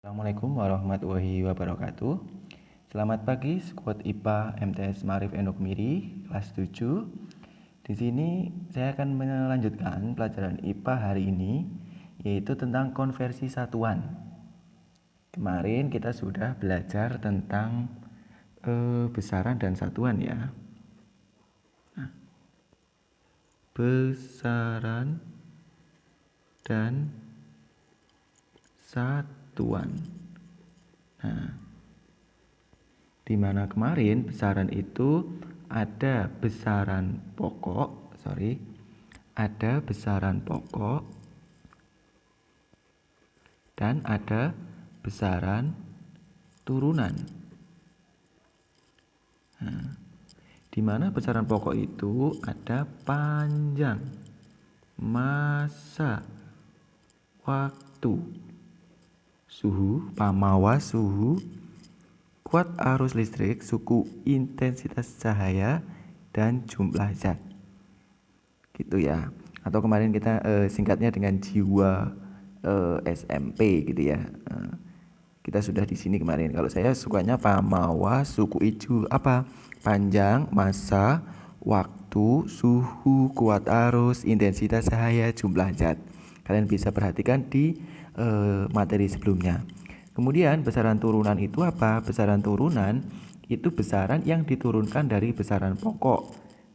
Assalamualaikum warahmatullahi wabarakatuh. Selamat pagi skuad IPA MTS Ma'arif Endok Miri kelas 7. Di sini saya akan melanjutkan pelajaran IPA hari ini, yaitu tentang konversi satuan. Kemarin kita sudah belajar tentang besaran dan satuan ya. Besaran dan satuan. Nah, di mana kemarin besaran itu ada besaran pokok, ada besaran pokok dan ada besaran turunan. Nah, di mana besaran pokok itu ada panjang, massa, waktu, suhu, pamawa suhu, kuat arus listrik, suku intensitas cahaya, dan jumlah zat. Gitu ya. Atau kemarin kita singkatnya dengan jiwa SMP gitu ya. Kita sudah di sini kemarin. Kalau saya sukanya pamawa suku ijo apa? Panjang, massa, waktu, suhu, kuat arus, intensitas cahaya, jumlah zat. Kalian bisa perhatikan di materi sebelumnya. Kemudian besaran turunan itu apa? Besaran turunan itu besaran yang diturunkan dari besaran pokok.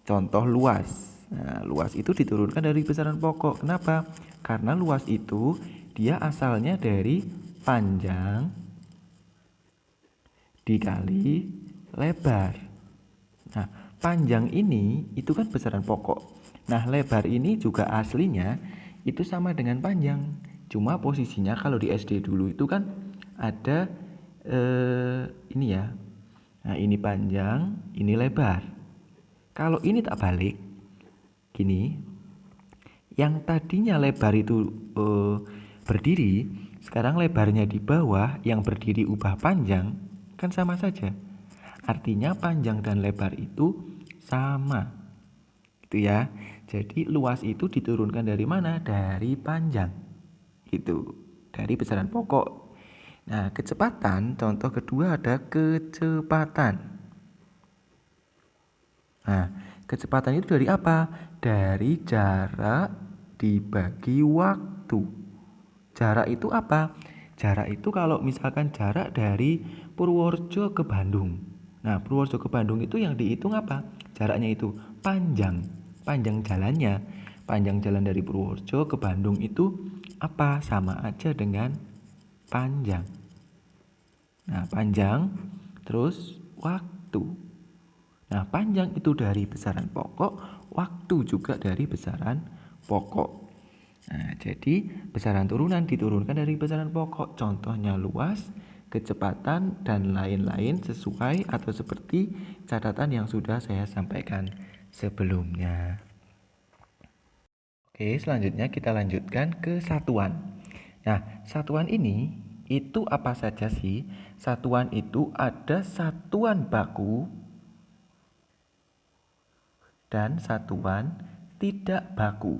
Contoh luas. Nah, luas itu diturunkan dari besaran pokok. Kenapa? Karena luas itu dia asalnya dari panjang dikali lebar. Nah, panjang ini itu kan besaran pokok. Nah, lebar ini juga aslinya itu sama dengan panjang. Cuma posisinya kalau di SD dulu itu kan ada ini ya. Nah, ini panjang, ini lebar. Kalau ini tak balik, gini, yang tadinya lebar itu berdiri, sekarang lebarnya di bawah, yang berdiri ubah panjang, kan sama saja. Artinya panjang dan lebar itu sama. Gitu ya. Jadi luas itu diturunkan dari mana? Dari panjang. Itu dari besaran pokok. Nah, kecepatan, contoh kedua ada kecepatan. Nah, kecepatan itu dari apa? Dari jarak dibagi waktu. Jarak itu apa? Jarak itu kalau misalkan jarak dari Purworejo ke Bandung. Nah, Purworejo ke Bandung itu yang dihitung apa? Jaraknya itu panjang. Panjang jalannya. Panjang jalan dari Purworejo ke Bandung itu apa? Sama aja dengan panjang. Nah, panjang terus waktu. Nah, panjang itu dari besaran pokok, waktu juga dari besaran pokok. Nah, jadi besaran turunan diturunkan dari besaran pokok. Contohnya luas, kecepatan, dan lain-lain sesuai atau seperti catatan yang sudah saya sampaikan sebelumnya. Oke, selanjutnya kita lanjutkan ke satuan. Nah, satuan ini itu apa saja sih? Satuan itu ada satuan baku dan satuan tidak baku.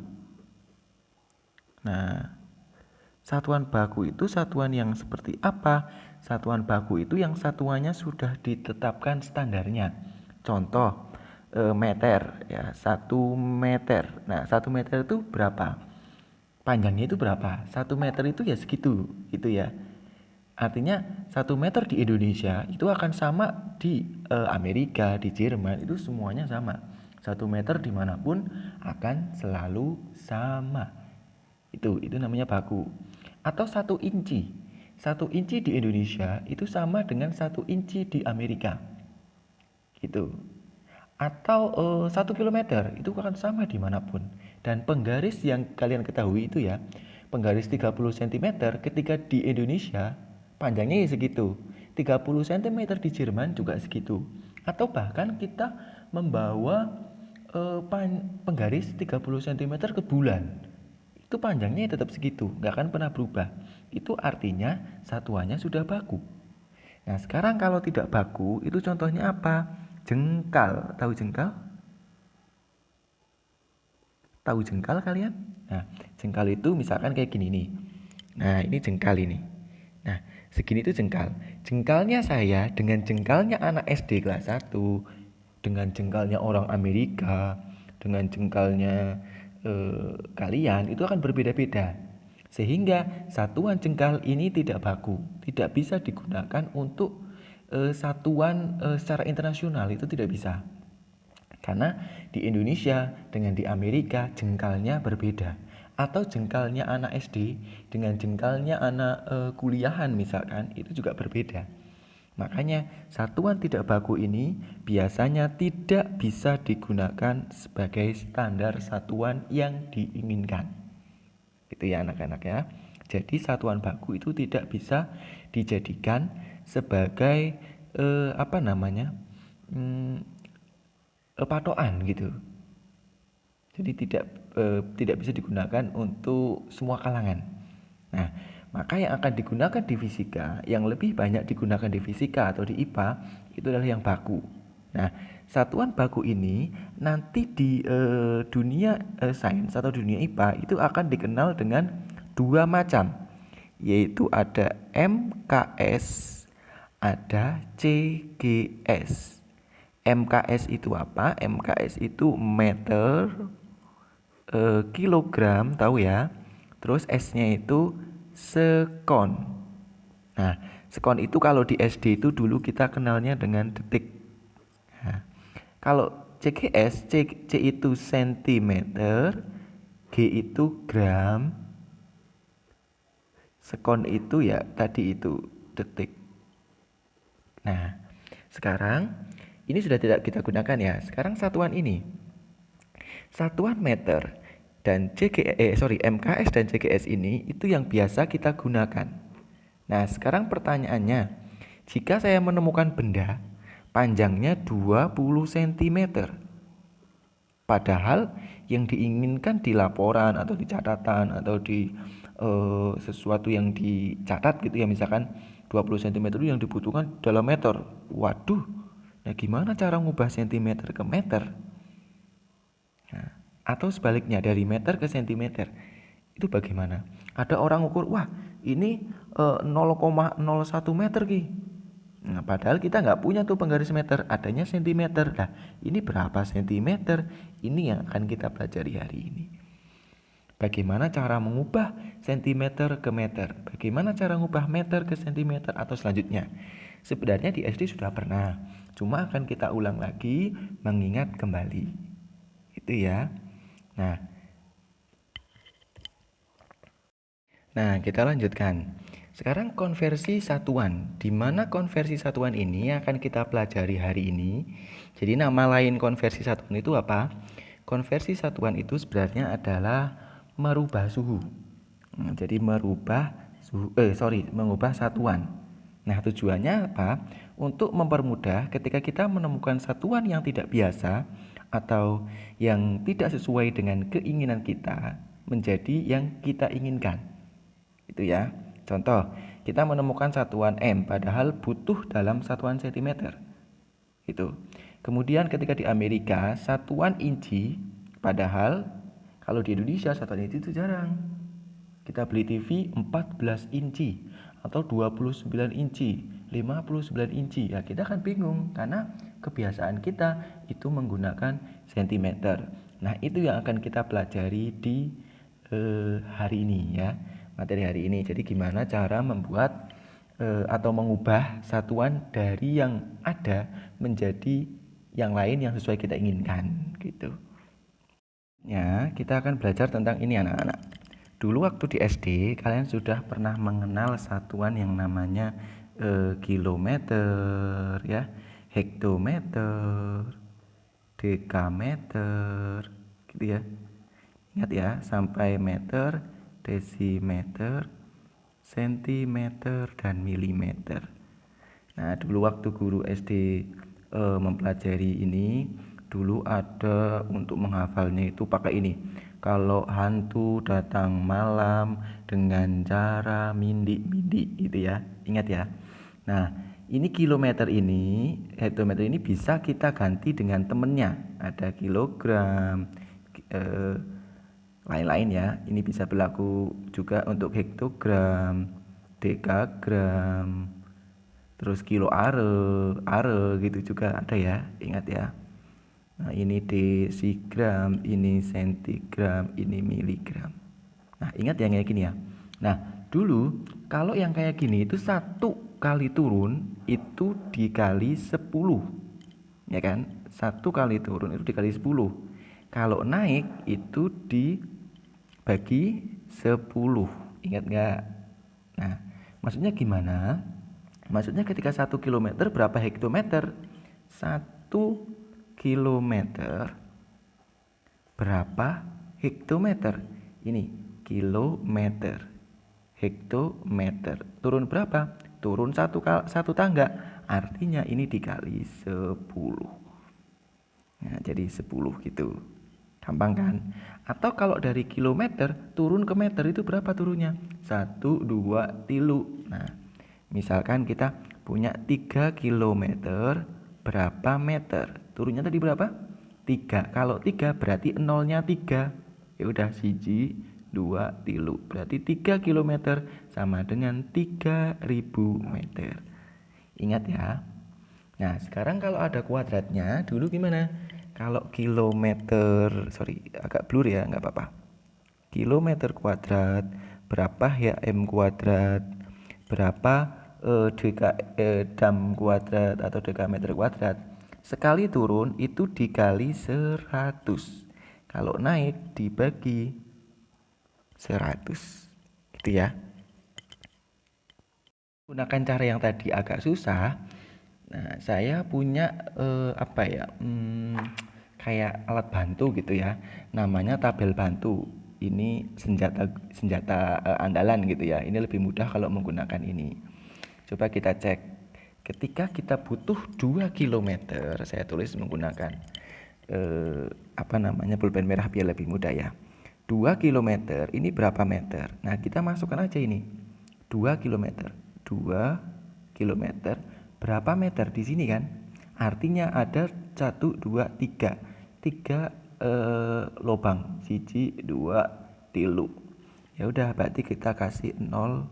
Nah, satuan baku itu satuan yang seperti apa? Satuan baku itu yang satuannya sudah ditetapkan standarnya. Contoh meter ya, 1 meter. Nah, 1 meter itu berapa? Panjangnya itu berapa? 1 meter itu ya segitu, gitu ya. Artinya 1 meter di Indonesia itu akan sama di Amerika, di Jerman, itu semuanya sama. 1 meter dimanapun akan selalu sama. Itu namanya baku. Atau 1 inci. 1 inci di Indonesia itu sama dengan 1 inci di Amerika. Gitu. Atau 1 kilometer itu akan sama dimanapun. Dan penggaris yang kalian ketahui itu ya, penggaris 30 cm ketika di Indonesia panjangnya ya segitu. 30 cm di Jerman juga segitu. Atau bahkan kita membawa penggaris 30 cm ke bulan, itu panjangnya tetap segitu, nggak akan pernah berubah. Itu artinya satuannya sudah baku. Nah, sekarang kalau tidak baku, itu contohnya apa? Jengkal. Tahu jengkal? Tahu jengkal kalian? Nah, jengkal itu misalkan kayak gini nih. Nah, ini jengkal ini. Nah, Segini itu jengkal. Jengkalnya saya dengan jengkalnya anak SD kelas 1, dengan jengkalnya orang Amerika, dengan jengkalnya kalian itu akan berbeda-beda. Sehingga satuan jengkal ini tidak baku, tidak bisa digunakan untuk satuan secara internasional, itu tidak bisa. Karena di Indonesia dengan di Amerika jengkalnya berbeda. Atau jengkalnya anak SD dengan jengkalnya anak kuliahan misalkan, itu juga berbeda. Makanya satuan tidak baku ini biasanya tidak bisa digunakan sebagai standar satuan yang diinginkan. Itu ya anak-anak ya. Jadi satuan baku itu tidak bisa dijadikan sebagai apa namanya? Patokan gitu. Jadi tidak bisa digunakan untuk semua kalangan. Nah, maka yang akan digunakan di fisika, yang lebih banyak digunakan di fisika atau di IPA itu adalah yang baku. Nah, satuan baku ini nanti di dunia sains atau dunia IPA itu akan dikenal dengan dua macam, yaitu ada MKS, ada CGS. MKS itu apa? MKS itu meter, kilogram, tahu ya. Terus S-nya itu sekon. Nah, sekon itu kalau di SD itu dulu kita kenalnya dengan detik. Nah, kalau CGS, C itu sentimeter, G itu gram, sekon itu ya tadi itu detik. Nah, sekarang ini sudah tidak kita gunakan ya. Sekarang satuan ini. Satuan meter dan MKS dan CGS ini itu yang biasa kita gunakan. Nah, sekarang pertanyaannya, jika saya menemukan benda panjangnya 20 cm, padahal yang diinginkan di laporan atau di catatan atau di sesuatu yang dicatat gitu ya, misalkan 20 cm itu yang dibutuhkan dalam meter. Waduh, nah gimana cara ngubah cm ke meter? Nah, atau sebaliknya dari meter ke sentimeter. Itu bagaimana? Ada orang ukur, wah ini 0,01 meter ki. Nah, padahal kita nggak punya tuh penggaris meter, adanya sentimeter. Nah, ini berapa sentimeter? Ini yang akan kita pelajari hari ini. Bagaimana cara mengubah sentimeter ke meter? Bagaimana cara mengubah meter ke sentimeter atau selanjutnya? Sebenarnya di SD sudah pernah, cuma akan kita ulang lagi mengingat kembali. Itu ya. Nah, kita lanjutkan. Sekarang konversi satuan. Di mana konversi satuan ini akan kita pelajari hari ini. Jadi nama lain konversi satuan itu apa? Konversi satuan itu sebenarnya adalah merubah suhu. Jadi mengubah satuan. Nah, tujuannya apa? Untuk mempermudah ketika kita menemukan satuan yang tidak biasa atau yang tidak sesuai dengan keinginan kita menjadi yang kita inginkan. Itu ya. Contoh, kita menemukan satuan M padahal butuh dalam satuan cm. Itu. Kemudian ketika di Amerika satuan inci padahal kalau di Indonesia satuan inci itu jarang. Kita beli TV 14 inci atau 29 inci, 59 inci. Ya kita kan bingung karena kebiasaan kita itu menggunakan sentimeter. Nah, itu yang akan kita pelajari di hari ini ya. Materi hari ini. Jadi gimana cara membuat atau mengubah satuan dari yang ada menjadi yang lain yang sesuai kita inginkan gitu. Ya, kita akan belajar tentang ini anak-anak. Dulu waktu di SD kalian sudah pernah mengenal satuan yang namanya kilometer ya, hektometer, dekameter gitu ya. Ingat ya, sampai meter, desimeter, sentimeter, dan milimeter. Nah, dulu waktu guru SD mempelajari ini, dulu ada untuk menghafalnya itu pakai ini. Kalau hantu datang malam dengan cara mindi-mindi gitu ya. Ingat ya. Nah, ini kilometer ini, hektometer ini bisa kita ganti dengan temennya. Ada kilogram, lain-lain ya. Ini bisa berlaku juga untuk hektogram, dekagram, terus kilo are gitu juga ada ya, ingat ya. Nah, ini desigram, ini sentigram, ini miligram. Nah, ingat yang kayak gini ya. Nah, dulu kalau yang kayak gini itu 1 kali turun itu dikali 10. Ya kan? 1 kali turun itu dikali 10. Kalau naik itu dibagi 10. Ingat nggak? Nah, maksudnya gimana? Maksudnya ketika 1 kilometer berapa hektometer? 1 kilometer berapa hektometer? Ini kilometer, hektometer. Turun berapa? Turun satu tangga. Artinya ini dikali 10. Nah, jadi 10 gitu. Gampang kan? Atau kalau dari kilometer turun ke meter itu berapa turunnya? 1, 2, 3. Nah, misalkan kita punya 3 kilometer, berapa meter? Turunnya tadi berapa? 3. Kalau 3 berarti nolnya 3. Ya udah, 1, 2, 3. Berarti 3 kilometer sama dengan 3000 meter. Ingat ya. Nah, sekarang kalau ada kuadratnya, dulu gimana? Kalau kilometer, sorry, agak blur ya, nggak apa-apa. Kilometer kuadrat, berapa ya m kuadrat, berapa dam kuadrat atau dekameter kuadrat. Sekali turun itu dikali 100. Kalau naik dibagi 100. Gitu ya. Gunakan cara yang tadi agak susah. Nah, saya punya kayak alat bantu gitu ya. Namanya tabel bantu. Ini senjata andalan gitu ya. Ini lebih mudah kalau menggunakan ini. Coba kita cek. Ketika kita butuh 2 kilometer, saya tulis menggunakan pulpen merah biar lebih mudah ya. 2 kilometer ini berapa meter? Nah, kita masukkan aja ini. 2 kilometer. 2 kilometer berapa meter di sini kan? Artinya ada 1, 2, 3. 3 lubang. 1, 2, 3. Ya udah, berarti kita kasih 0,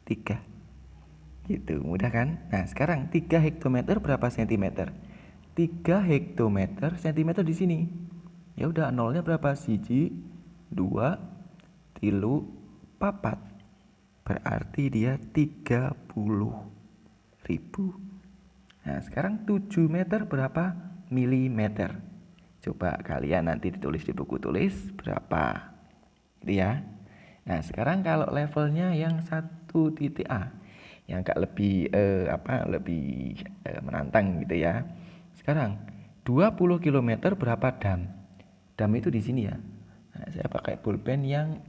3. Gitu, mudah kan? Nah, sekarang 3 hektometer berapa sentimeter? 3 hektometer sentimeter di sini. Ya udah, nolnya berapa? 1, 2, 3, 4. Berarti dia 30.000. Nah, sekarang 7 meter berapa milimeter? Coba kalian nanti ditulis di buku tulis berapa. Gitu ya. Nah, sekarang kalau levelnya yang 1 titik A, yang agak lebih menantang gitu ya. Sekarang 20 km berapa dam? Dam itu di sini ya. Nah, saya pakai pulpen yang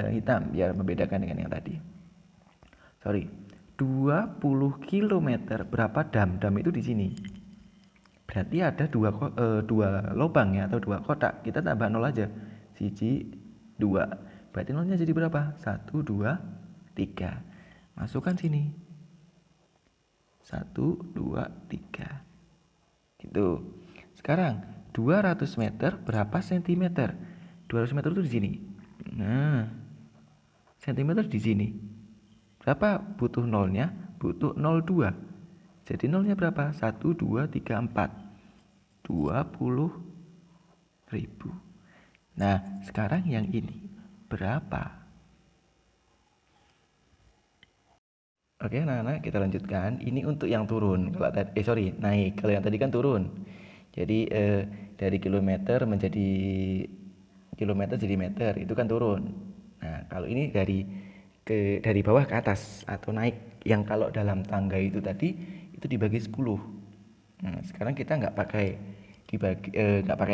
hitam biar membedakan dengan yang tadi. 20 km berapa dam? Dam itu di sini. Berarti ada dua lubang ya, atau 2 kotak. Kita tambah 0 aja. 1, 2. Berarti nolnya jadi berapa? 1, 2, 3. Masukkan sini. 1, 2, 3. Gitu. Sekarang 200 meter berapa sentimeter? 200 meter itu di sini. Nah, sentimeter di sini. Berapa butuh nolnya? Butuh 0,2. Jadi nolnya berapa? 1, 2, 3, 4. 20.000. Nah, sekarang yang ini berapa? Oke, anak-anak, kita lanjutkan. Ini untuk yang turun. Kalau naik. Kalau yang tadi kan turun. Jadi dari kilometer menjadi kilometer jadi meter, itu kan turun. Nah, kalau ini dari bawah ke atas atau naik, yang kalau dalam tangga itu tadi itu dibagi 10. Nah, sekarang kita nggak pakai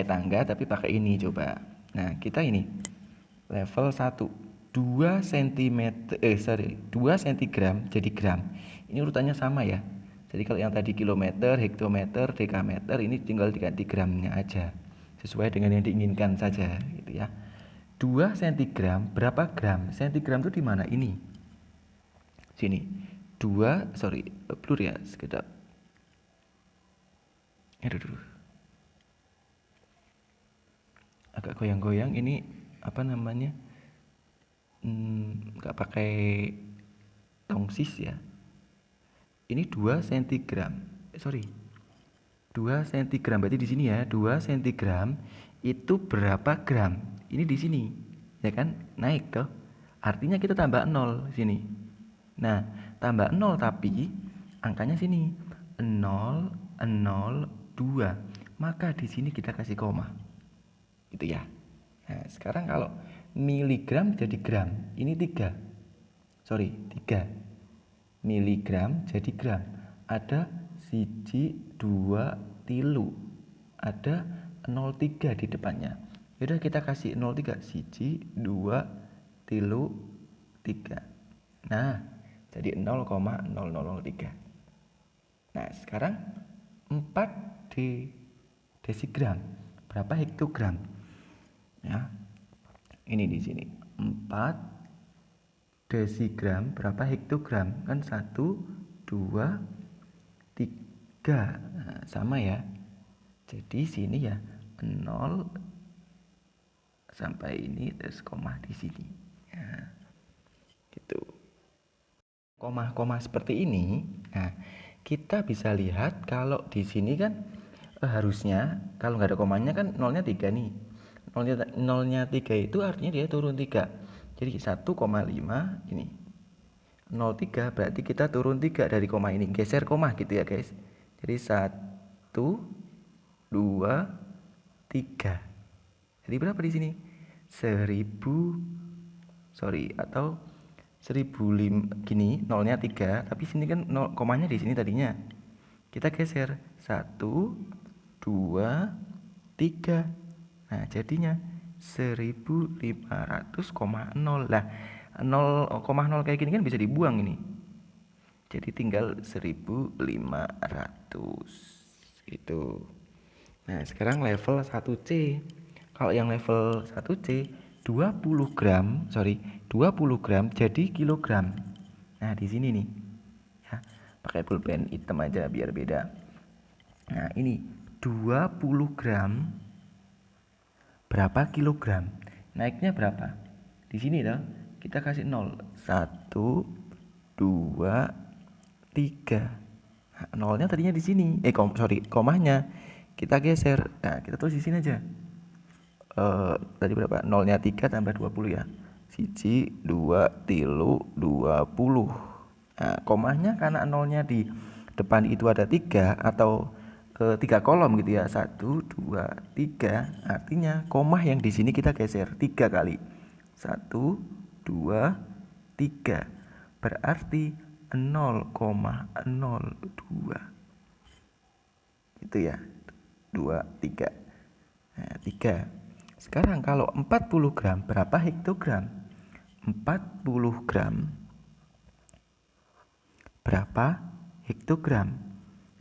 tangga tapi pakai ini coba. Nah, kita ini level 1 2 cm 2 cm jadi gram. Ini urutannya sama ya. Jadi kalau yang tadi kilometer, hektometer, dekameter, ini tinggal diganti gramnya aja. Sesuai dengan yang diinginkan saja gitu ya. 2 cm berapa gram? Centigram itu di mana? Ini. Sini. 2, blur ya, sekedar. Aduh. Agak goyang-goyang ini nggak pakai tongsis ya. Ini 2 cm. 2 cm berarti di sini ya, 2 cm itu berapa gram? Ini di sini. Ya kan? Naik toh. Artinya kita tambah 0 sini. Nah, tambah 0 tapi angkanya sini. 002. Maka di sini kita kasih koma. Gitu ya. Nah, sekarang kalau miligram jadi gram, ini 3. 3 miligram jadi gram. Ada 1, 2, 3. Ada 0,3 di depannya. Yaudah kita kasih 0,3. 1, 2, 3, 3. Nah, jadi 0,0003. Nah, sekarang 4 desigram. Berapa hektogram? Ya. Ini di sini. 4 desigram berapa hektogram? Kan 1, 2, 3. Nah, sama ya. Jadi sini ya 0 sampai ini terus koma di sini. Ya. Gitu. Koma-koma seperti ini. Nah, kita bisa lihat kalau di sini kan harusnya kalau nggak ada komanya kan nolnya 3 nih. Nolnya 3 itu artinya dia turun 3. Jadi 1,5 ini 0,3 berarti kita turun 3 dari koma ini. Geser koma gitu ya guys. Jadi 1, 2, 3. Jadi berapa di sini? 1005 gini, nolnya 3, tapi sini kan komanya di sini tadinya. Kita geser 1, 2, 3. Nah, jadinya 1500,0. Lah, 0,0 kayak gini kan bisa dibuang ini. Jadi tinggal 1500. Gitu. Nah, sekarang level 1C. Kalau yang level 1C 20 gram jadi kilogram. Nah, di sini nih. Ya, pakai pulpen hitam aja biar beda. Nah, ini 20 gram berapa kilogram? Naiknya berapa? Di sini toh. Kita kasih 0. 1, 2, 3. Nah, nolnya tadinya di sini. Komanya kita geser. Nah, kita tulis di sini aja. Tadi berapa? Nolnya 3 tambah 20 ya. 1, 2, 3, 20. Nah, komanya karena nolnya di depan itu ada 3 atau 3 kolom gitu ya. 1, 2, 3. Artinya koma yang di sini kita geser 3 kali. 1, 2, 3. Berarti 0,02. Itu ya. 2, 3. Nah, 3. Sekarang kalau 40 gram berapa hektogram? 40 gram berapa hektogram?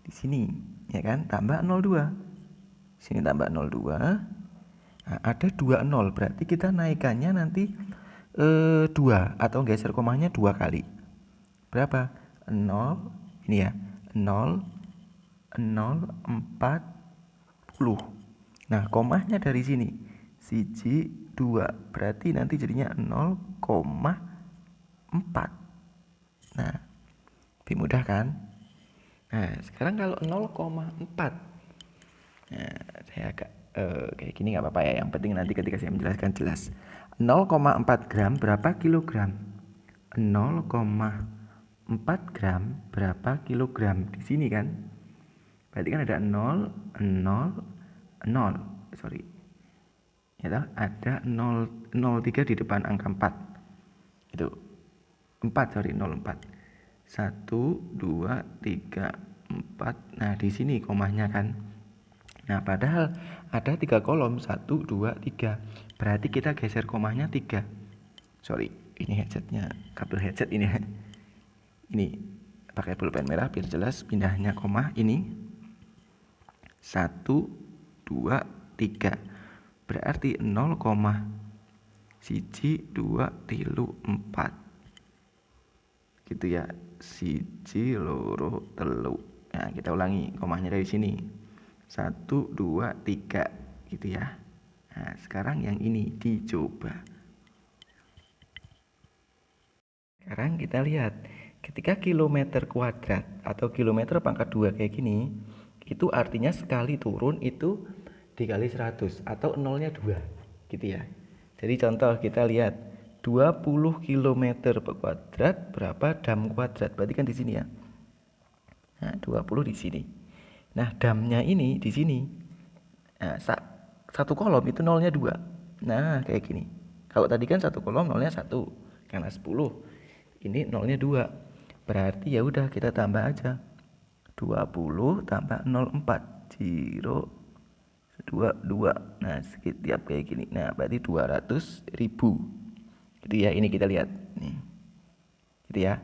Di sini, ya kan? Tambah 02. Sini tambah 02. Nah, ada 20, berarti kita naikannya nanti 2 atau geser komanya 2 kali. Berapa? 0 ini ya. 0 0 40. Nah, komanya dari sini. 1, 2. Berarti nanti jadinya 0,4. Nah, lebih mudah kan? Nah, sekarang kalau 0,4. Nah, saya agak kayak gini nggak apa-apa ya. Yang penting nanti ketika saya menjelaskan jelas. 0,4 gram berapa kilogram? 0,4 gram berapa kilogram? Di sini kan? Berarti kan ada 0, 0, 0. Ya, ada 0,03 di depan angka 4. Itu 0,4. 1, 2, 3, 4. Nah, di sini komanya kan. Nah, padahal ada 3 kolom, 1, 2, 3. Berarti kita geser komanya 3. Ini headsetnya, kabel headset ini. Ini pakai pulpen merah biar jelas pindahnya koma ini. 1, 2, 3. Berarti 0,1, 2, 3, 4. Gitu ya. 1, 2, 3. Nah, kita ulangi komanya dari sini. 1, 2, 3 gitu ya. Nah, sekarang yang ini dicoba. Sekarang kita lihat ketika kilometer kuadrat atau kilometer pangkat 2 kayak gini, itu artinya sekali turun itu dikali 100 atau nolnya 2 gitu ya. Jadi contoh kita lihat 20 km per kuadrat berapa dam kuadrat, berarti kan di sini ya. Nah 20 di sini. Nah damnya ini di sini. Nah, satu kolom itu nolnya 2. Nah kayak gini. Kalau tadi kan satu kolom nolnya 1 karena 10. Ini nolnya 2. Berarti ya udah kita tambah aja. 20 tambah 04 0 2. Nah setiap kayak gini. Nah berarti 200.000. Gitu ya, ini kita lihat nih. Gitu ya.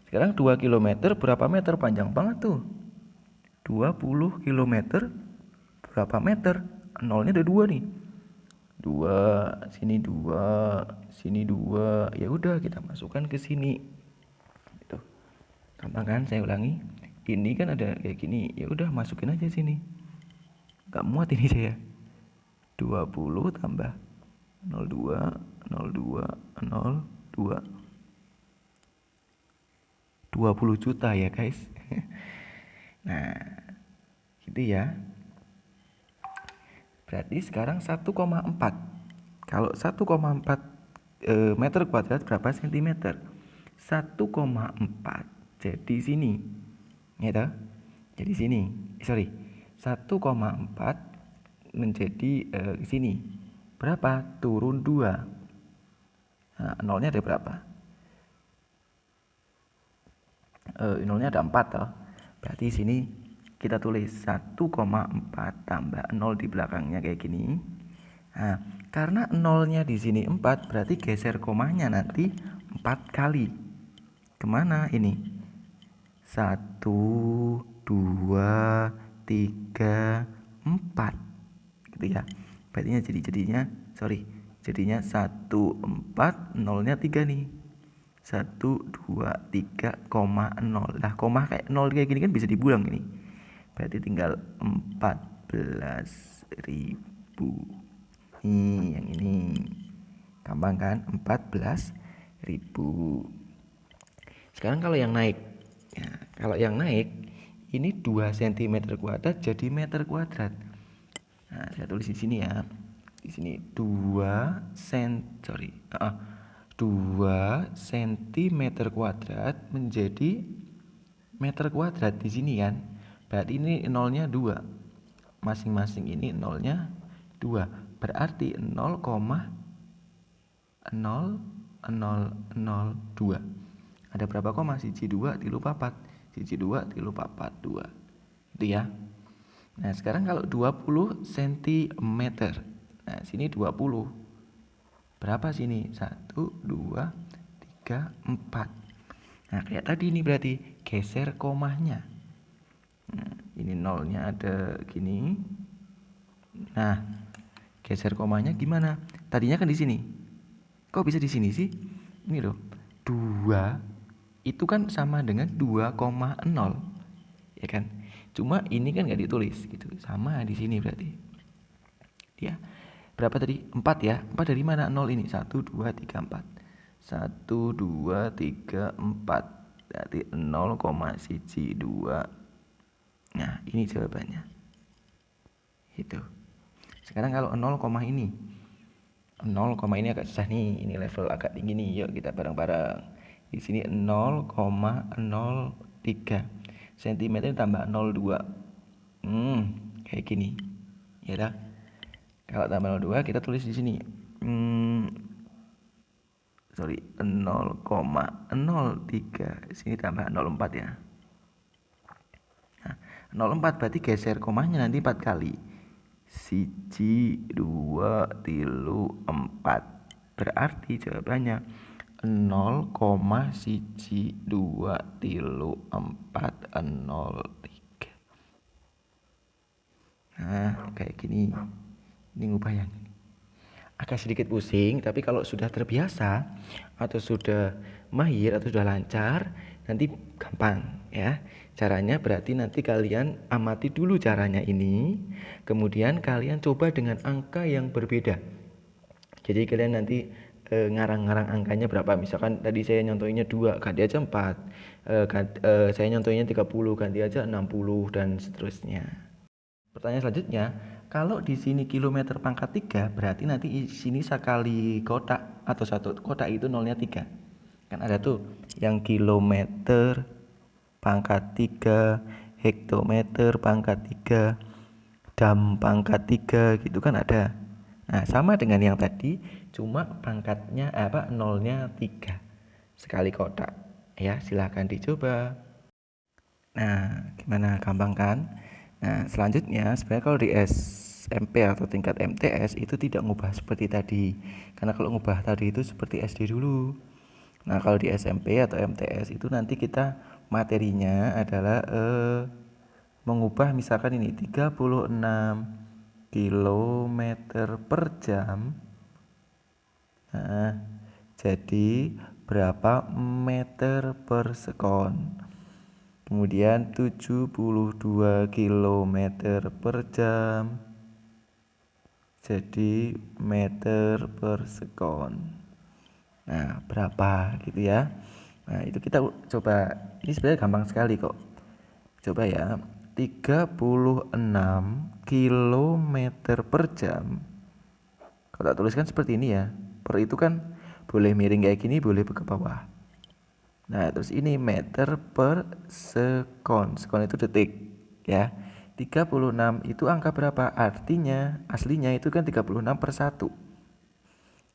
Sekarang 2 km berapa meter? Panjang banget tuh. 20 km berapa meter? Nolnya ada 2 nih. 2, sini 2, sini 2. Ya udah kita masukkan ke sini. Gitu. Gampang kan? Saya ulangi. Ini kan ada kayak gini. Ya udah masukin aja sini. Gak muat ini saya. 20 tambah 02 02 02. 20 juta ya guys. Nah gitu ya. Berarti sekarang 1,4. Kalau 1,4 meter kuadrat berapa sentimeter? 1,4. Jadi sini. Ya toh? Jadi sini. Sorry. 1,4 menjadi sini. Berapa? Turun 2. Nah, nolnya ada berapa? Nolnya ada 4 toh. Berarti sini kita tulis 1,4 tambah 0 di belakangnya kayak gini. Nah, karena nolnya di sini 4, berarti geser komanya nanti 4 kali. Kemana ini? 1, 2, 3, 4. Gitu ya. Berarti jadinya 1, 4, nolnya 3 nih. 1, 2, 3, 0. Lah koma kayak 0 kayak gini kan bisa dibuang ini. Berarti tinggal 14.000. Nih yang ini. Gampang kan? 14.000. Sekarang kalau yang naik. Ya, kalau yang naik ini 2 cm kuadrat jadi meter kuadrat. Nah, saya tulis di sini ya. Di sini 2 cm kuadrat menjadi meter kuadrat di sini kan. Berarti ini nolnya 2. Masing-masing ini nolnya 2. Berarti 0,00002. Ada berapa koma? 1, 2, 3, 4. 1, 2, 3, 4, 2. Itu ya. Nah, sekarang kalau 20 cm. Nah, sini 20. Berapa sini? 1, 2, 3, 4. Nah, kayak tadi ini berarti geser komanya. Nah, ini nolnya ada gini. Nah, geser komanya gimana? Tadinya kan di sini. Kok bisa di sini sih? Ini loh. 2 itu kan sama dengan 2,0. Ya kan? Cuma ini kan nggak ditulis gitu. Sama di sini berarti. Ya. Berapa tadi? 4 ya. 4 dari mana? 0 ini. 1, 2, 3, 4. 1, 2, 3, 4. Berarti 0,12. Nah, ini jawabannya. Itu. Sekarang kalau 0, ini. 0, ini agak susah nih. Ini level agak tinggi nih. Yuk kita bareng-bareng. Di sini 0,03 cm tambah 0,2. Kayak gini. Ya dah. Kalau tambah 0,2 kita tulis di sini. 0,03. Sini tambah 0,4 ya. Nah, 0,4 berarti geser komanya nanti 4 kali. 1, 2, 3, 4. Berarti jawabannya 0,123403. Nah, kayak gini. Ini ngubah yang ini. Agak sedikit pusing, tapi kalau sudah terbiasa atau sudah mahir atau sudah lancar, nanti gampang ya. Caranya berarti nanti kalian amati dulu caranya ini, kemudian kalian coba dengan angka yang berbeda. Jadi kalian nanti ngarang-ngarang angkanya berapa. Misalkan tadi saya nyontohinnya 2, ganti aja 4. Saya nyontohinnya 30, ganti aja 60 dan seterusnya. Pertanyaan selanjutnya, kalau di sini kilometer pangkat 3, berarti nanti di sini sekali kotak atau satu kotak itu nolnya 3. Kan ada tuh yang kilometer pangkat 3, hektometer pangkat 3, dam pangkat 3 gitu kan ada. Nah, sama dengan yang tadi, cuma pangkatnya nolnya 3 sekali kotak. Ya, silahkan dicoba. Nah, gimana, gampang kan? Nah, selanjutnya sebenarnya kalau di SMP atau tingkat MTS itu tidak ngubah seperti tadi. Karena kalau ngubah tadi itu seperti SD dulu. Nah, kalau di SMP atau MTS itu nanti kita materinya adalah mengubah misalkan ini 36 kilometer per jam. Nah, jadi berapa meter per sekon. Kemudian 72 kilometer per jam. Jadi meter per sekon. Nah, berapa gitu ya. Nah, itu kita coba. Ini sebenarnya gampang sekali kok. Coba ya, 36 kilometer per jam. Kalau tak tuliskan seperti ini ya. Per itu kan boleh miring kayak gini, boleh ke bawah. Nah, terus ini meter per sekon. Sekon itu detik ya. 36 itu angka berapa? Artinya aslinya itu kan 36 per 1.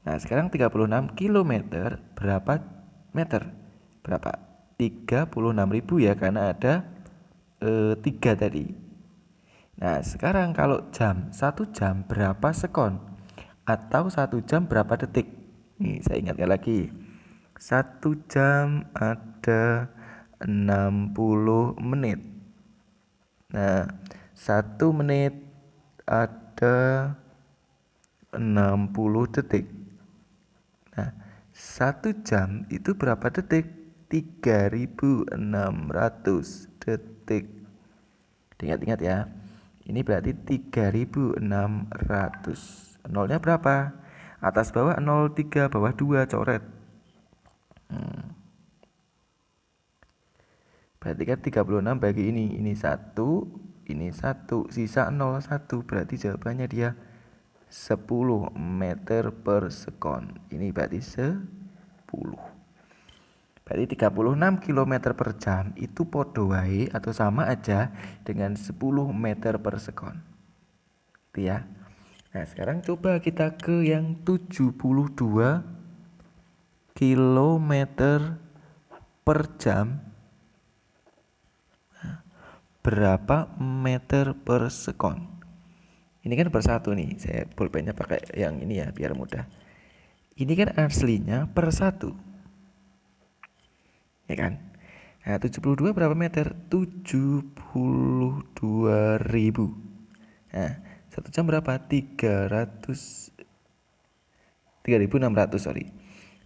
Nah, sekarang 36 kilometer berapa meter? Berapa? 36.000 ya, karena ada 3 tadi. Nah, sekarang kalau jam, 1 jam berapa sekon? Atau 1 jam berapa detik? Nih, saya ingatkan lagi. 1 jam ada 60 menit. Nah, 1 menit ada 60 detik. Nah, 1 jam itu berapa detik? 3.600 detik. Ingat-ingat ya. Ini berarti 3.600. Nolnya berapa? Atas bawah 0, 3, bawah 2, coret. Berarti kan 36 bagi ini 1, ini 1, sisa 0, 1. Berarti jawabannya dia 10 meter per sekon. Ini berarti 10. Berarti 36 km per jam itu podo wae atau sama aja dengan 10 meter per sekon. Itu ya. Nah, sekarang coba kita ke yang 72 km per jam. Berapa meter per sekon? Ini kan per 1 nih. Saya pulpennya pakai yang ini ya biar mudah. Ini kan aslinya per 1. Ya kan? Nah, 72 berapa meter? 72.000. Nah, 1 jam berapa? 3.600, sorry.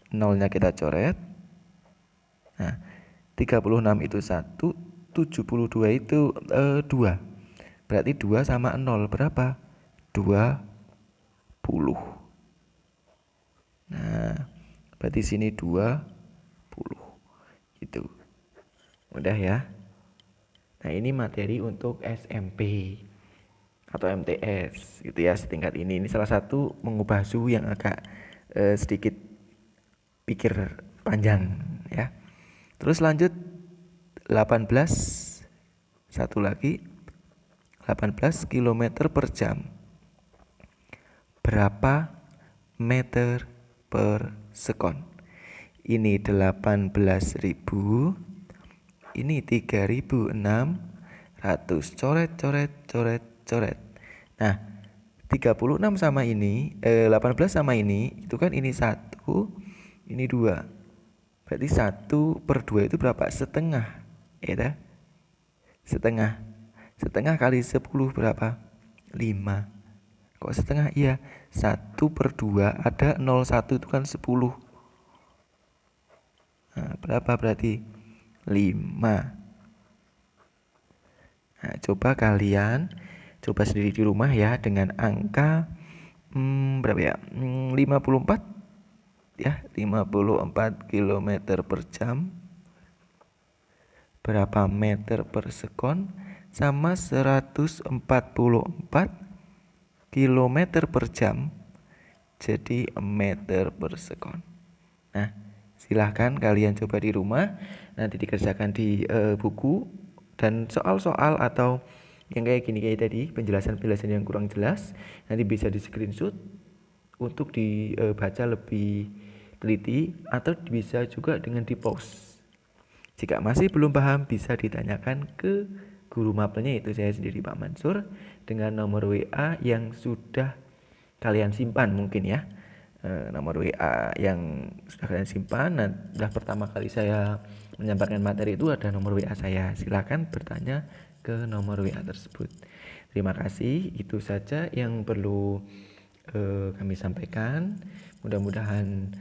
Nolnya kita coret. Nah, 36 itu 1, 72 itu 2. Berarti 2 sama 0 berapa? 20. Nah, berarti sini 20. Gitu. Mudah ya. Nah, ini materi untuk SMP atau MTS gitu ya, setingkat ini. Ini salah satu mengubah suhu yang agak sedikit pikir panjang ya. Terus lanjut 18, satu lagi 18 km per jam. Berapa meter per sekon? Ini 18.000, ini 3.600. Coret, coret, coret, coret. Nah, 36 sama ini, 18 sama ini, itu kan ini 1, ini 2. Berarti 1 per 2 itu berapa? Setengah. Ya, setengah. Setengah kali 10 berapa? 5. Kok setengah? Iya, 1 per 2 ada 0,1 itu kan 10. Nah, berapa berarti? 5. Nah, coba kalian coba sendiri di rumah ya dengan angka berapa ya? 54. ya, 54 km per jam. Berapa meter per sekon? Sama 144 km per jam. Jadi meter per sekon. Nah, silahkan kalian coba di rumah. Nanti dikerjakan di buku. Dan soal-soal atau yang kayak gini kayak tadi, penjelasan-penjelasan yang kurang jelas, nanti bisa di screenshot untuk dibaca lebih teliti, atau bisa juga dengan di pause. Jika masih belum paham, bisa ditanyakan ke guru mapelnya, yaitu saya sendiri Pak Mansur, dengan nomor WA yang sudah kalian simpan mungkin ya. Nomor WA yang sudah kalian simpan. Nah, sudah pertama kali saya menyampaikan materi itu ada nomor WA saya. Silakan bertanya ke nomor WA tersebut. Terima kasih, itu saja yang perlu kami sampaikan. Mudah-mudahan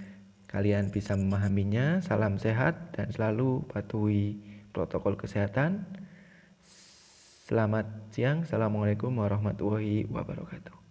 kalian bisa memahaminya. Salam sehat dan selalu patuhi protokol kesehatan. Selamat siang. Assalamualaikum warahmatullahi wabarakatuh.